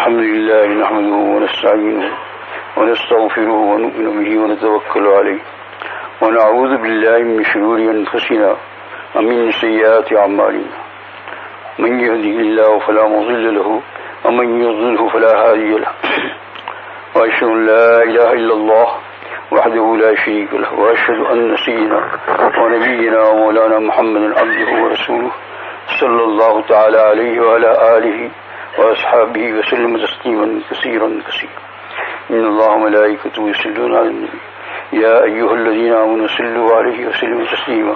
الحمد لله نحمده ونستعينه ونستغفره ونؤمن به ونتوكل عليه ونعوذ بالله من شرور أنفسنا ومن سيئات أعمالنا من يهده الله فلا مضل له ومن يضلله فلا هادي له وأشهد أن لا إله إلا الله وحده لا شريك له وأشهد أن سيدنا ونبينا ومولانا محمدا عبده ورسوله صلى الله تعالى عليه وعلى آله وأصحابه وسلم تسليما كثيرا كثيرا إن الله وملائكته يصلون على النبي يا أيها الذين آمنوا صلوا عليه وسلموا تسليما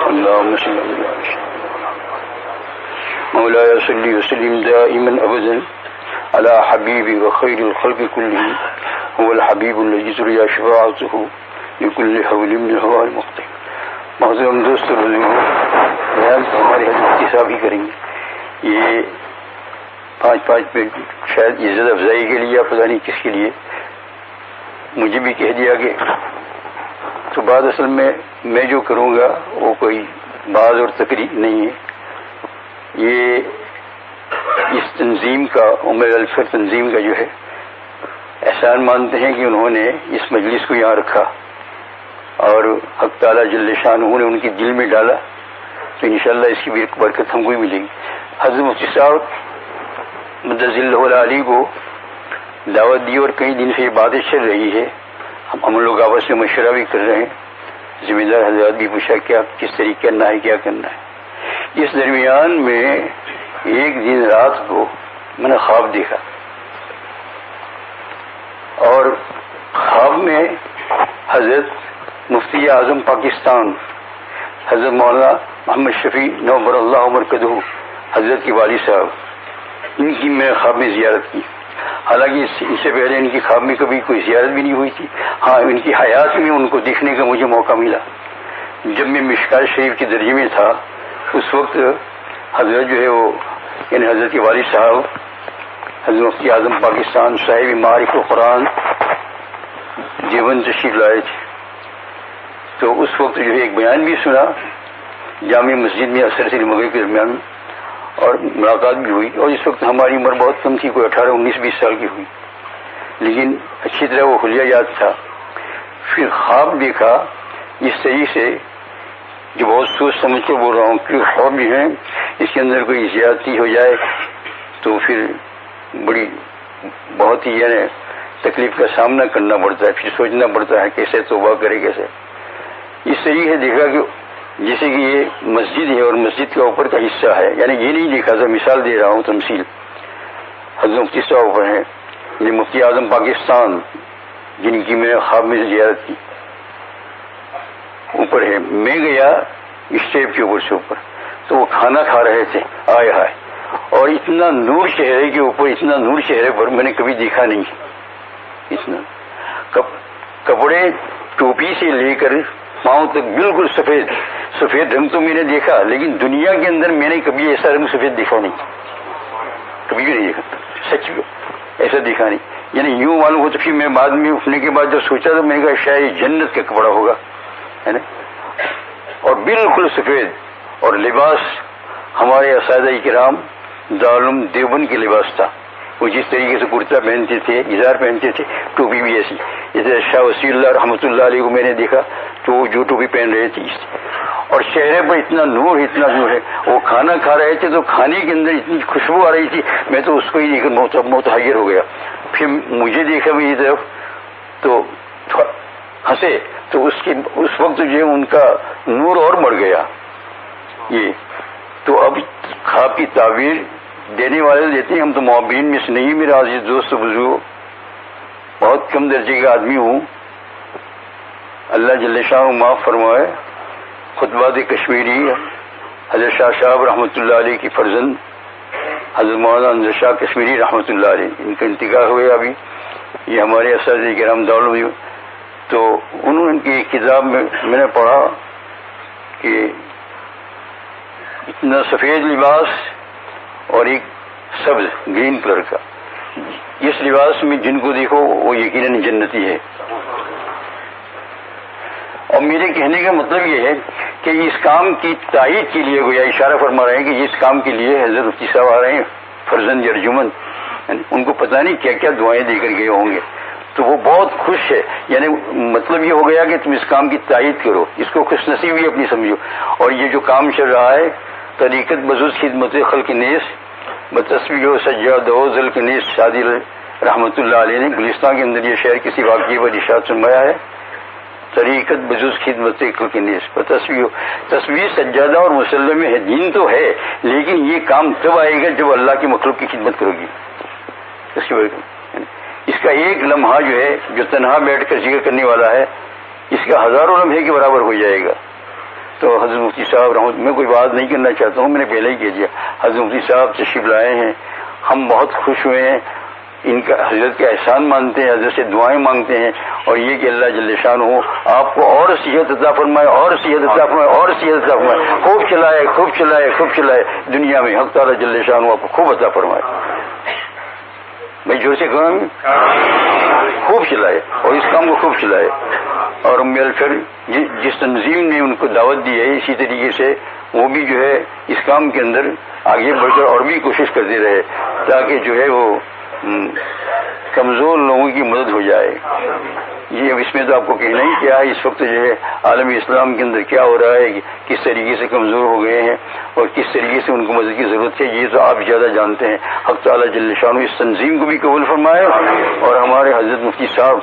اللهم صل على مولاي صل وسلم دائما أبدا على حبيبي وخير الخلق كلهم هو الحبيب الذي ترجى شفاعته لكل حول من الهواء المقتحم. محترم دوست اور بزرگوں، بیان تو ہمارے حضرت کی صاحب ہی کریں گے. یہ 5 منٹ شاید عزت افزائی کے لیے یا پتہ نہیں کس کے لیے مجھے بھی کہہ دیا کہ تو بات اصل میں جو کروں گا وہ کوئی باز اور تقریر نہیں ہے. یہ اس تنظیم کا عمر الفر تنظیم کا جو ہے احسان مانتے ہیں کہ انہوں نے اس مجلس کو یہاں رکھا اور حق تعالیٰ جل شانہ نے ان کے دل میں ڈالا، تو انشاءاللہ اس کی بھی برکت ہم کو ہی ملے گی. حضرت مفتی صاحب مدظ اللہ علی کو دعوت دی اور کئی دن سے یہ باتیں چل رہی ہے. ہم لوگ آپس میں مشورہ بھی کر رہے ہیں، ذمہ دار حضرات بھی پوچھا کیا کس طریقے کرنا ہے کیا کرنا ہے. اس درمیان میں ایک دن رات کو میں نے خواب دیکھا اور خواب میں حضرت مفتی اعظم پاکستان حضرت مولانا محمد شفیع نور اللہ مرکزہ حضرت کے والد صاحب، ان کی میں خواب میں زیارت کی. حالانکہ اس سے پہلے ان کی خواب میں کبھی کوئی زیارت بھی نہیں ہوئی تھی. ہاں، ان کی حیات میں ان کو دیکھنے کا مجھے موقع ملا. جب میں مشکات شریف کے درجے میں تھا اس وقت حضرت جو ہے وہ یعنی حضرت کے والد صاحب حضرت مفتی اعظم پاکستان صاحب معارف القرآن دیوبند تشریف لائے تھے. تو اس وقت جو ہے ایک بیان بھی سنا جامع مسجد میں اثر سے مغرب کے درمیان میں، اور ملاقات بھی ہوئی. اور اس وقت ہماری عمر بہت کم تھی، کوئی 18 19 20 سال کی ہوئی، لیکن اچھی طرح وہ حلیہ یاد تھا. پھر خواب دیکھا اس طریقے سے جو بہت سوچ سمجھ کر بول رہا ہوں کہ خواب بھی ہیں اس کے اندر کوئی زیادتی ہو جائے تو پھر بہت ہی یعنی تکلیف کا سامنا کرنا پڑتا ہے، پھر سوچنا پڑتا ہے کیسے توبہ کرے کیسے. اس طریقے سے دیکھا کہ جیسے کہ یہ مسجد ہے اور مسجد کے اوپر کا حصہ ہے، یعنی یہ نہیں دیکھا تھا، مثال دے رہا ہوں تمثیل. حضرت مفتی صاحب اوپر ہیں، یہ مفتی اعظم پاکستان جن کی میں نے خواب میں زیارت کی اوپر ہے. میں گیا اسٹیپ کے اوپر سے اوپر تو وہ کھانا کھا رہے تھے، آئے ہائے، اور اتنا نور چہرے کے اوپر، اتنا نور چہرے پر میں نے کبھی دیکھا نہیں. اتنا کپڑے ٹوپی سے لے کر پاؤں تک بالکل سفید رنگ تو میں نے دیکھا، لیکن دنیا کے اندر میں نے کبھی ایسا رنگ سفید دیکھا نہیں، کبھی بھی نہیں دیکھا، سچ ایسا دیکھا نہیں. یعنی یوں معلوم ہو. تو پھر میں بعد میں اٹھنے کے بعد جب سوچا تو میں نے کہا شاید جنت کا کپڑا ہوگا، ہے نا. اور بالکل سفید، اور لباس ہمارے اساتذہ کرام دارالعلوم دیوبند کے لباس تھا. وہ جس طریقے سے کرتا پہنتے تھے، اظہار پہنتے تھے، ٹوپی بھی ایسی. جیسے شاہ وسیع اللہ رحمۃ اللہ علیہ کو میں نے دیکھا تو وہ جو ٹوپی پہن رہے تھے اور چہرے پر اتنا نور ہے. وہ کھانا کھا رہے تھے تو کھانے کے اندر اتنی خوشبو آ رہی تھی، میں تو اس کو ہی دیکھ کر متحیر ہو گیا. پھر مجھے دیکھا میری طرف تو ہنسے، تو اس وقت جو ان کا نور اور بڑھ گیا. یہ تو اب خواب کی تعبیر دینے والے دیتے ہیں، ہم تو معبرین میں سے نہیں. میرا عزیز دوست بزرگ، بہت کم درجے کا آدمی ہوں، اللہ جل شانہ معاف فرمائے. خطبات کشمیری حضرت شاہ صاحب رحمۃ اللہ علیہ کی فرزند حضرت مولانا انور شاہ کشمیری رحمۃ اللہ علیہ، ان کا انتقال ہو گیا ابھی. یہ ہمارے اساتذہ کرام دارالعلوم. تو انہوں نے ایک کتاب میں نے پڑھا کہ اتنا سفید لباس اور ایک سبز گرین کلر کا، اس لباس میں جن کو دیکھو وہ یقیناً جنتی ہے. اور میرے کہنے کا مطلب یہ ہے کہ اس کام کی تائید کے لیے گویا اشارہ فرما رہے ہیں کہ اس کام کے لیے حضرت مفتی صاحب آ رہے ہیں، فرزند ارجمن ان کو پتہ نہیں کیا کیا دعائیں دے کر گئے ہوں گے. تو وہ بہت خوش ہے. یعنی مطلب یہ ہو گیا کہ تم اس کام کی تائید کرو, اس کو خوش نصیبی اپنی سمجھو. اور یہ جو کام چل رہا ہے طریقت بزرگ خدمت خلق نیس بتصویر و سجاد و ذلق نیس شادی رحمۃ اللہ علیہ نے گلستان کے اندر یہ شعر کسی واقعے پر ارشاد فرمایا ہے. طریقت بجز خدمت خلق نیس تصویر سجادہ اور مسلم ہے, دین تو ہے, لیکن یہ کام تب آئے گا جب اللہ کی مخلوق کی خدمت کرو گی. اس کا ایک لمحہ جو ہے جو تنہا بیٹھ کر ذکر کرنے والا ہے, اس کا ہزاروں لمحے کے برابر ہو جائے گا. تو حضرت مفتی صاحب رحمت, میں کوئی بات نہیں کرنا چاہتا ہوں, میں نے پہلے ہی کہہ دیا. حضرت مفتی صاحب تشریف لائے ہیں, ہم بہت خوش ہوئے ہیں, ان کا حضرت کا احسان مانتے ہیں, حضرت سے دعائیں مانگتے ہیں, اور یہ کہ اللہ جل شان ہو آپ کو اور صحت عطا فرمائے, اور صحت عطا فرمائے, اور صحت عطا فرمائے, خوب چلائے, خوب چلائے, خوب چلائے دنیا میں. حق تعالیٰ جل شان ہو آپ کو خوب عطا فرمائے. بھائی جوڑ سے کہوں, خوب چلائے اور اس کام کو خوب چلائے. اور مل کر جس تنظیم نے ان کو دعوت دی ہے اسی طریقے سے وہ بھی جو ہے اس کام کے اندر آگے بڑھ کر اور بھی کوشش کرتے رہے, تاکہ جو ہے وہ کمزور لوگوں کی مدد ہو جائے. یہ اب اس میں تو آپ کو کہنا ہی کیا ہے, اس وقت جو ہے عالم اسلام کے اندر کیا ہو رہا ہے, کس طریقے سے کمزور ہو گئے ہیں اور کس طریقے سے ان کو مدد کی ضرورت ہے, یہ تو آپ زیادہ جانتے ہیں. حق تعالیٰ جل شانہ اس تنظیم کو بھی قبول فرمائے, اور ہمارے حضرت مفتی صاحب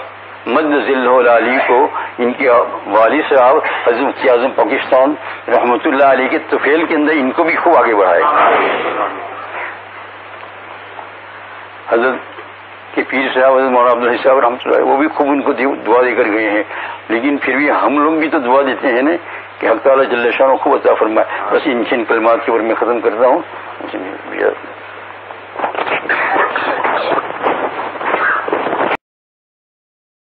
مد ذلہ العالی کو, ان کے والد صاحب حضرت مفتی اعظم پاکستان رحمۃ اللہ علیہ کے طفیل کے اندر ان کو بھی خوب آگے بڑھائے. حضرت کہ پیر صاحب حضرت مولانا عبدالحی صاحب رحمۃ اللہ وہ بھی خوب ان کو دعا دے کر گئے ہیں, لیکن پھر بھی ہم لوگ بھی تو دعا دیتے ہیں نا کہ حق تعالیٰ جل شانہ خوب عطا فرمائے. بس ان کلمات کے اوپر میں ختم کرتا ہوں.